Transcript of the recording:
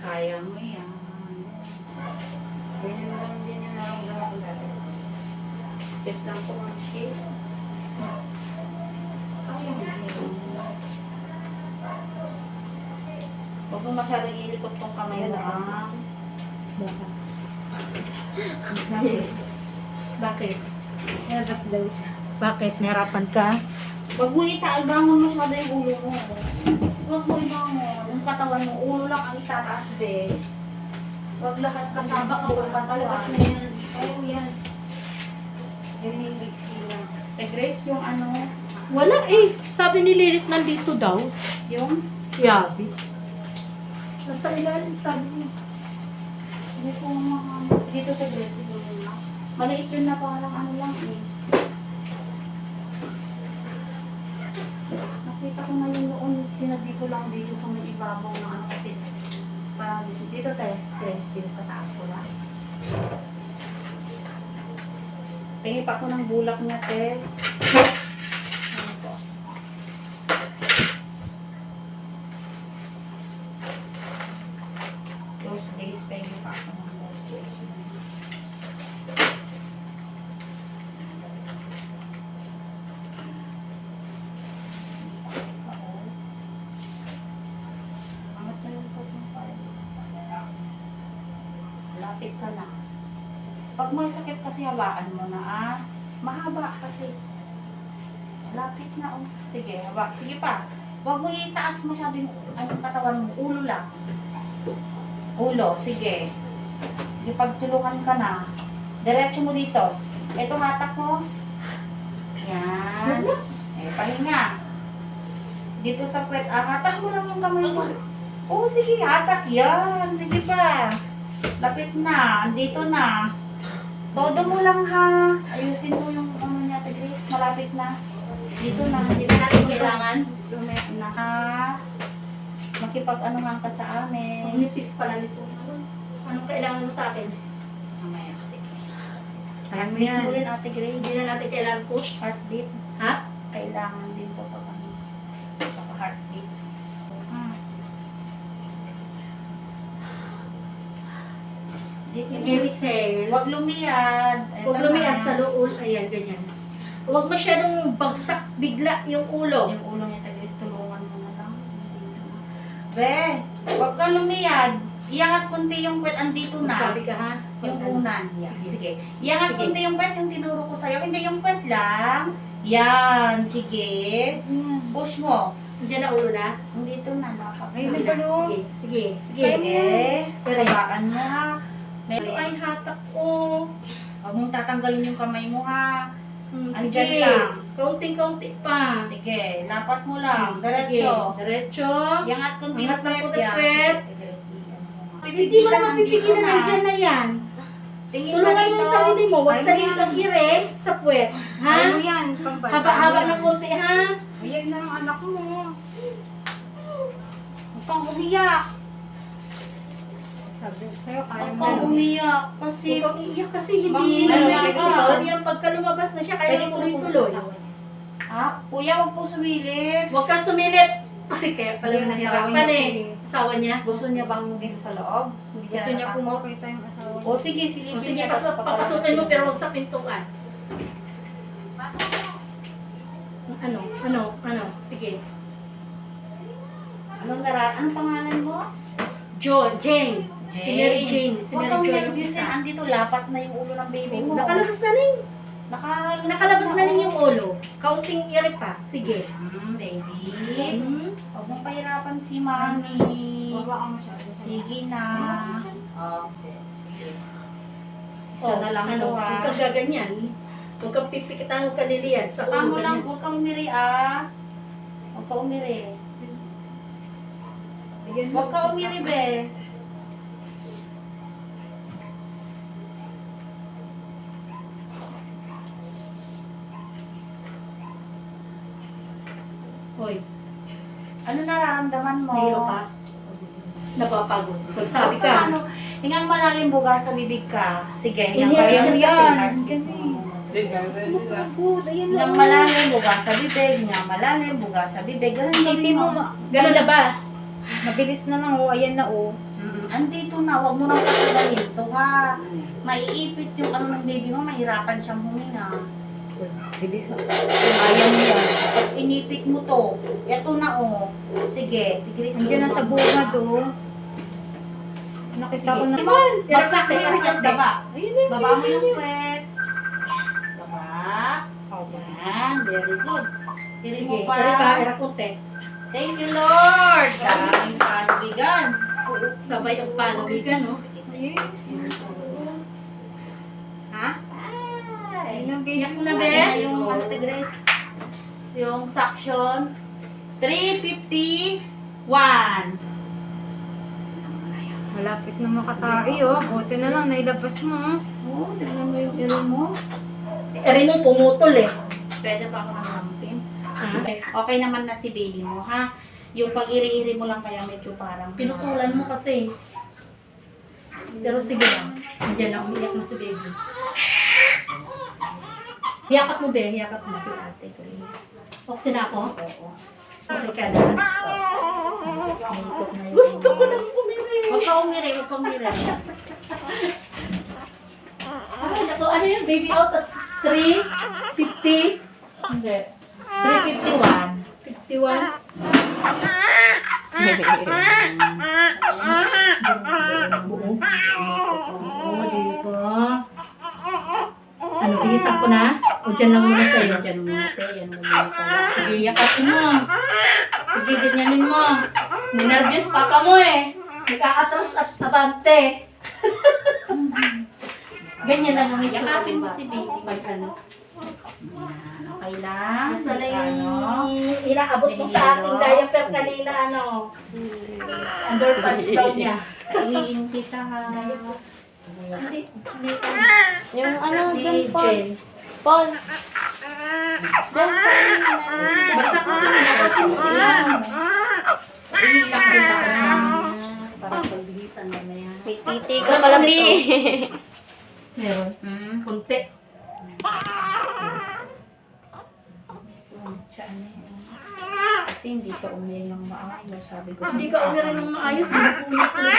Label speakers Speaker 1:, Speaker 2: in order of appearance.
Speaker 1: Kaya mo yan.
Speaker 2: Ganyan lang din yung nararamdaman ko dati.
Speaker 1: Just lang po ang shit. Kaya mo yan. Huwag mo masyadong ilikot tong kamay mo.
Speaker 3: Bakit?
Speaker 2: Nabas daw siya.
Speaker 3: Bakit? Nahirapan ka?
Speaker 1: Huwag mo itaal-bangon masyado yung ulo mo. Huwag mo ibangon. Yung katawan mo, ulo lang ang itataas, be. Huwag lahat kasama ka ng
Speaker 2: Palabas
Speaker 1: katawan.
Speaker 2: na yan. Oo yan. Yan yung big sila.
Speaker 1: Eh, Grace, yung ano,
Speaker 3: Wala eh. Sabi ni Lilith nandito daw.
Speaker 1: yung,
Speaker 3: Yabi. Nasa ilalim sabi niya.
Speaker 1: hindi ko dito sa Grace, siguro na. Maliit yun na parang ano lang eh. Nakita ko na yun noon, tinabi ko lang dito sa may ibabaw na ano kasi. Parang dito tayo, Grace, dito sa taas ko lang. Tingin pa ko ng bulak niya, te. Ano po? Those days, tingin pa ako ng those days. Angat na yung pot mo pa. Lapit ka na. Pag may sakit kasi hawakan mo na mahaba kasi. Lapit na oh. Sige, haba. Sige pa. Huwag mo itaas masyado yung katawan mo. Ulo lang. Ulo, sige. Sige, pagtulungan ka na. Diretso mo dito. Ito hatak mo. Yan. Pahinga. Dito sa puwet. Hatak mo lang yung kamay mo. Oo, sige, hatak. Yan. Sige pa. Lapit na. Andito na. Todo mo lang ha. Ayusin mo yung ano niya, Grace. Malapit na. Dito na.
Speaker 3: Hindi na natin kailangan.
Speaker 1: Lumit na ha. Makipag-ano nga ka sa
Speaker 3: Ang
Speaker 1: amin.
Speaker 3: nipis pala nito. Anong kailangan mo sa akin?
Speaker 1: Mamaya, sige.
Speaker 2: Kaya mo
Speaker 1: Beat
Speaker 2: yan.
Speaker 1: mo rin, Ate Grace.
Speaker 3: Hindi na natin kailangan push.
Speaker 1: Heartbeat.
Speaker 3: Ha?
Speaker 1: Kailangan din po pag ano. Heartbeat. Dito
Speaker 3: Inhale, exhale.
Speaker 1: Huwag lumiyad.
Speaker 3: Huwag lumiyad sa loob. Ayan, ganyan. Huwag masyadong bagsak bigla yung ulo.
Speaker 1: Yung ulo niya, Grace, tulungan mo na lang. Dito na. Be, huwag ka lumiyad. Iangat kunti yung puwet, andito na.
Speaker 3: Sabi ka ha?
Speaker 1: Yung unan. Yan.
Speaker 3: Sige.
Speaker 1: Sige. Iangat
Speaker 3: Sige.
Speaker 1: kunti yung puwet, yung tinuro ko sa'yo. Hindi yung puwet lang. Yan. Sige. Push mo.
Speaker 3: Diyan na ulo na?
Speaker 1: Andito na.
Speaker 2: Ay,
Speaker 3: Sige
Speaker 2: nagano.
Speaker 3: na. Sige. Sige. Sige.
Speaker 2: Kaya mo yan.
Speaker 1: Sige. Hawakan mo ha.
Speaker 3: Ito ay hatak ko.
Speaker 1: Huwag mong tatanggalin yung kamay mo ha. Andyan
Speaker 3: Sige.
Speaker 1: lang.
Speaker 3: Kaunting-kaunti pa.
Speaker 1: Sige. Lapat mo lang.
Speaker 3: Sige.
Speaker 1: Diretso.
Speaker 3: Diretso.
Speaker 1: Iangat kunti
Speaker 3: Angat
Speaker 1: yung
Speaker 3: lang
Speaker 1: puwet.
Speaker 3: kunti
Speaker 1: Yan.
Speaker 3: puwet.
Speaker 1: Sige, Grace, iyan mo nga.
Speaker 3: Hindi mo na mapipigilan. Andyan na yan.
Speaker 1: Tingin ka
Speaker 3: Tulungan mo
Speaker 1: dito.
Speaker 3: yung sarili mo. Huwag
Speaker 2: Ay,
Speaker 3: sarili
Speaker 2: yan.
Speaker 3: kang ire sa puwet. Ha?
Speaker 2: Kaya mo yan. Pampay.
Speaker 3: Haba-haba ng konti ha?
Speaker 2: Ayan na ang anak mo. Huwag kang umiyak. Sabi ko sa'yo, kaya
Speaker 1: Huwag
Speaker 2: mo
Speaker 1: kang
Speaker 2: yan.
Speaker 1: umiyak. Kasi
Speaker 3: Huwag kang iiyak kasi hindi
Speaker 1: Bang-
Speaker 3: na
Speaker 1: Ay,
Speaker 3: nakikita. Yan pagka lumabas na siya, kaya
Speaker 2: Pwede ko
Speaker 3: tuloy-tuloy.
Speaker 1: kuya, huwag po sumilip.
Speaker 3: Huwag kang sumilip. Ay, kaya pala
Speaker 2: Yung
Speaker 3: nahirapan
Speaker 2: asawa niya
Speaker 3: eh. Asawa niya.
Speaker 1: Gusto niya bang dito sa loob? Hindi
Speaker 2: Gusto niya kung
Speaker 1: natakot?
Speaker 2: makita yung asawa niya.
Speaker 1: O sige, silipin
Speaker 3: O sige,
Speaker 1: niya. tapos
Speaker 3: papasukin mo pero huwag sa pintuan. Ano? Sige.
Speaker 1: Anong pangalan mo?
Speaker 3: Jane. Si Mary Jane. Si
Speaker 1: Huwag
Speaker 3: Mary
Speaker 1: kang
Speaker 3: Jane yung
Speaker 1: nervyusin.
Speaker 3: isa.
Speaker 1: Andito, lapat na yung ulo ng baby mo.
Speaker 3: Nakalabas na rin. Nakalabas na rin yung ulo. Counting iri pa. Sige.
Speaker 1: Baby.
Speaker 3: Hmm.
Speaker 1: Huwag mong pahirapan si mami.
Speaker 2: Baba ka masyado.
Speaker 1: Sige na. Okay. Sige. Isa na lang
Speaker 3: ano,
Speaker 1: ito ha.
Speaker 3: huwag kang gaganyan. Huwag kang pipikitan, huwag kang liliyan. Sa
Speaker 1: Saka
Speaker 3: ulo
Speaker 1: mo lang,
Speaker 3: ganyan.
Speaker 1: huwag kang umiri ah. Huwag ka umiri. Huwag ka umiri, be.
Speaker 3: Hoy,
Speaker 1: Ano nararamdaman mo?
Speaker 3: nahilo ka? Napapagod. Magsabi
Speaker 1: Huwag
Speaker 3: ka.
Speaker 1: ano, hingang malalim buga sa bibig ka. Sige, hingang
Speaker 3: Inhale,
Speaker 1: malalim.
Speaker 2: yan. Diyan eh.
Speaker 3: Napapagod. Ayan
Speaker 1: Hingang
Speaker 3: lang.
Speaker 1: malalim buga sa bibig. Hingang malalim buga sa bibig. Ganun
Speaker 2: Hindi
Speaker 1: gawin
Speaker 2: mo
Speaker 1: mo.
Speaker 3: Ganun labas.
Speaker 2: Mabilis na lang oh. Ayan na oh.
Speaker 1: Andito na, huwag mo nang patagayin to ha. Maiipit yung ano ng baby mo, mahirapan siyang huminga.
Speaker 2: Bilis ako.
Speaker 1: Kaya mo yan. Pag inipit mo to, eto na oh. Sige, tigris mo.
Speaker 2: Nandiyan na sa bunga do. Nakita ko na.
Speaker 1: Bagsak mo yung
Speaker 3: Ayun,
Speaker 1: daba.
Speaker 2: Ayun na.
Speaker 1: Baba mo yung pet. Baba. Yan, very good. Tiri mo
Speaker 3: Sige,
Speaker 1: pa.
Speaker 3: pare pa, irakote.
Speaker 1: Thank you, Lord. Daming panubigan.
Speaker 3: Sabay ang palawigan, no?
Speaker 1: Ha?
Speaker 2: Ayun ang
Speaker 3: Iyak
Speaker 2: ganyan.
Speaker 3: na,
Speaker 1: Ayan
Speaker 3: be.
Speaker 1: na yung ano, tigres. Yung suction. 351.
Speaker 2: Malapit na makatari oh. Buti na lang nailabas mo.
Speaker 1: Oh, tingnan mo yung ilo mo.
Speaker 3: Eri mo pumutol eh.
Speaker 1: Pwede pa ako ng lampin.
Speaker 3: Ha?
Speaker 1: Okay naman na si baby mo, ha? Yung pag-iri-iri mo lang kaya medyo parang...
Speaker 3: Pinutulan mo kasi. Pero sige lang. Diyan na, umiyak na si baby. Yakap mo, be. Yakap mo.
Speaker 1: Si Ate Grace.
Speaker 3: Okay na ako?
Speaker 1: Oo.
Speaker 3: Okay ka na.
Speaker 1: Naikot na yun.
Speaker 3: Gusto ko nang umiri.
Speaker 1: Huwag ka umiri, huwag ka umiri.
Speaker 3: Ay, naku, ano yun? Baby out at 3:50?
Speaker 1: Hindi. 351.
Speaker 3: 51? Oo, di ba? Ano, iisang ko na? O dyan lang muna sa'yo?
Speaker 1: Yan muna, te. Yan muna pala.
Speaker 3: Sige, yakapin mo. Sige, ganyanin mo. Ninervyos papa mo eh. Nagkakatras at abante. Ganyan lang ang itsura.
Speaker 1: Yakapin mo si baby.
Speaker 3: Pag ano.
Speaker 1: Yan, okay lang.
Speaker 3: Nasa na yung
Speaker 1: Ano?
Speaker 3: inaabot mo sa aking diaper kanina, ano. Underpants daw niya.
Speaker 1: Kailiin kita, ha?
Speaker 3: Hindi, hindi.
Speaker 2: Yung ano,
Speaker 3: Ni
Speaker 2: dyan po.
Speaker 3: Jen.
Speaker 2: Paul. Dyan sa
Speaker 3: Bagsak mo kami na kasi mo ilan.
Speaker 1: Iiyak din tayo. Para pagbihisan mo na yan.
Speaker 2: may titi ka malabi.
Speaker 3: Meron. Kunti.
Speaker 1: Siya, ano yun? Kasi hindi ka umili ng maayos, sabi ko.
Speaker 3: Hindi ka umirin ng maayos. Hindi ko ulit